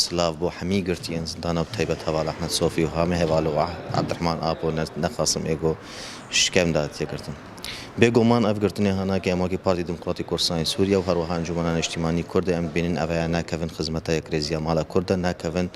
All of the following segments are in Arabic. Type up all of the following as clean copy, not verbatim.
سلاف بو حمي قرتين زندانا بطيبة هوال أحمد صوفي وهامي هوالو عبد الرحمن آبو نخاصم إيجو شكام دات يقرتن بيجو مان أفقرتني هنا كأماكي بارتي ديمقراطي كورسان سوريا وهروها أنجمنا اجتماعي كرد أم بينن أفيا ناكفن خدمتها كريزيا مالا كرد ناكفن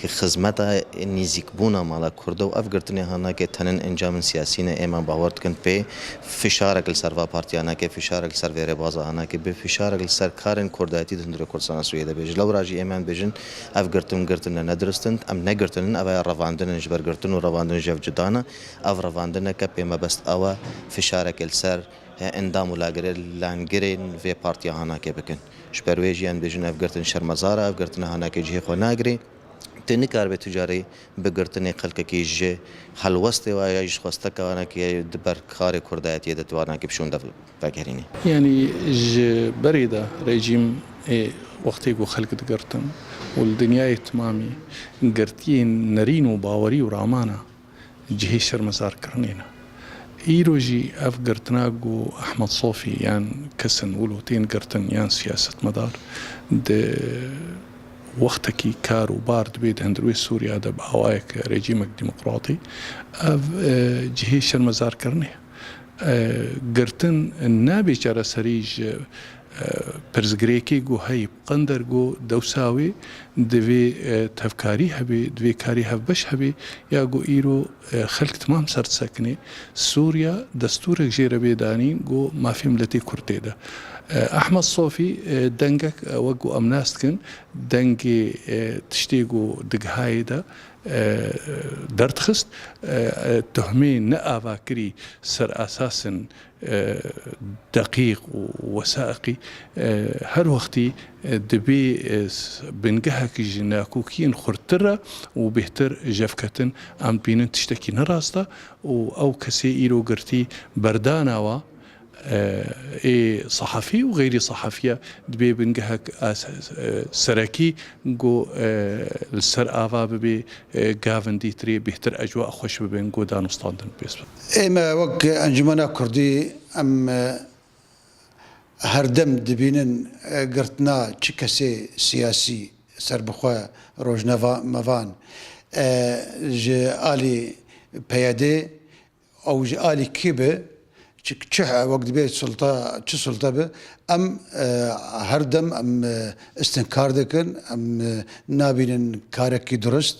خدمتها نيزيكبونا مالا كرد وأفقرتني هنا كتنن إنجام سياسيين إما باورد كن بي فشارك السرفا بارتي أنا كي فشارك السرفير بازا أنا كي بفشارك السركارن كرداتي دندر كورسان سوريا بيج لو راجي إيمان بيجن أفقرتن ندرستن أم نقرتن أفيا رفاندن جبر قرتن ورفاندن جف جدانا أف رفاندن كبي ما بس أوا فشارك السر اندام ولاجر لانجرين في بارتي هانا كبكن شبرويجيان بيجن أفقرتن شرمزارة أفقرتن هانا كجيه خناجري تنكار بتجاري بقرتني خلك كيج حلوستي وياش خواستك وانا كي دبر خاري كردات يدت وانا كبشون دف فاكريني يعني بريدة ريجيم وقتي جو خلق قرتن والدنيا تمامي قرتين نرين وباوري ورامانا جهي شرمزار كرنينا إيروجي أف قرتناقو أحمد صوفي يعني كسن ولوتين قرتن يعني سياسة مدار د وقتكي كار وبارد بيد هندروي سوريا دب هوايك ريجيمك ديمقراطي أف جهي شرمزار كرنيه قرتن النابي جرى سريج پرزگریکی گو هی قندر گو دوساوی دوی تفکاری هبی دوی کاری هف بش هبی یا گو ایرو خلق تمام سرد سکنی سوريا دستورك جيرة بيدانين گو ما في ملتي كرتي ده أحمد صوفي دنجك وقو أمناستكن دنجي تشتيقو دقهاي ده درتخست تهمين نأفا كري سر أساس دقيق ووثائقي هر وقتي دبي بنجهك جناكوكين خرترة وبهتر جفكتن أم بينن تشتكي نراستا أو كسي إيرو قرتي بردانا صحفي وغير صحفية دبي بنجهك سركي جو السر آفا ببي جافن ديتري بهتر أجواء خوش ببين جو دانستاندن بيسبب. إما وق أنجمنا كردي أم هردم دبينن قرتنا تشكسي سياسي سربخوا روجنافا مفان جالي بيادي أو جالي كيبه چه وقت بيت سلطة به أم هردم أم استنكار دكن أم نابين كاركي درست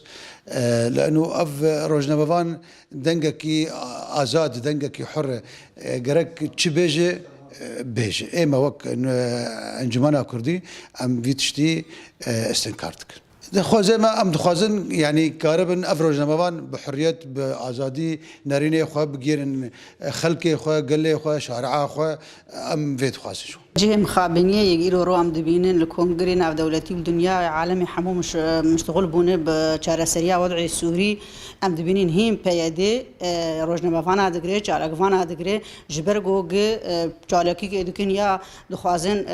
لأنه أف روجنافان دنجكي آزاد دنجكي حر جرك تشبيجي بيجي إما وقت أنجمنا كردي أم بيتشتي استنكار دكن دخوازن ما أم دخوازن يعني كاربن أفروج نموان بحرية بآزادي ناريني خوا بجيرن خلقي خوا قلي خوا شارع خوا أم فيت خوازن جه مخابنية يجيروا روام دبينين الكونغرين أو دولتي والدنيا عالمي حمو مش مشتغل بونه بشارع سريع وضعي السوري أم دبينين هيم بيادي روجنا بفانا دقري شارع بفانا دقري جبرجوج شارعكي كدكنيا دخوازن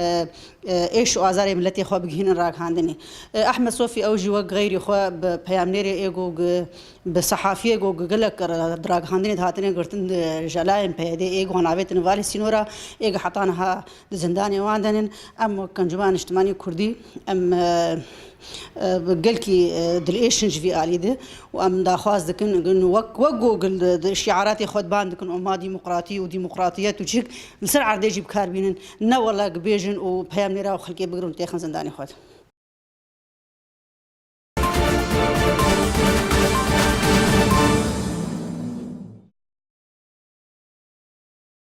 إيش وأزاري ملتي خوا بجهين راك هندني أحمد صوفي أوجي وغيري خوا بيامنيري إيجو بصحافية جو قلك دراج هندني هاتني قرتن جلاين بيادي إيجو هنعبيت نفالي سينورا إيجو حطانها زنداني واندن أم كان جمان اجتماعي كردي أم بقلكي دليشنج في آلي ده وأم داخواز دكن وقو الشعارات يخد بان دكن أما ديمقراطي وديمقراطيات وشيك لسرعة ديجي بكار بينن نولا قبيجن وبيام نرا وخلقي بقرون تيخن زنداني خد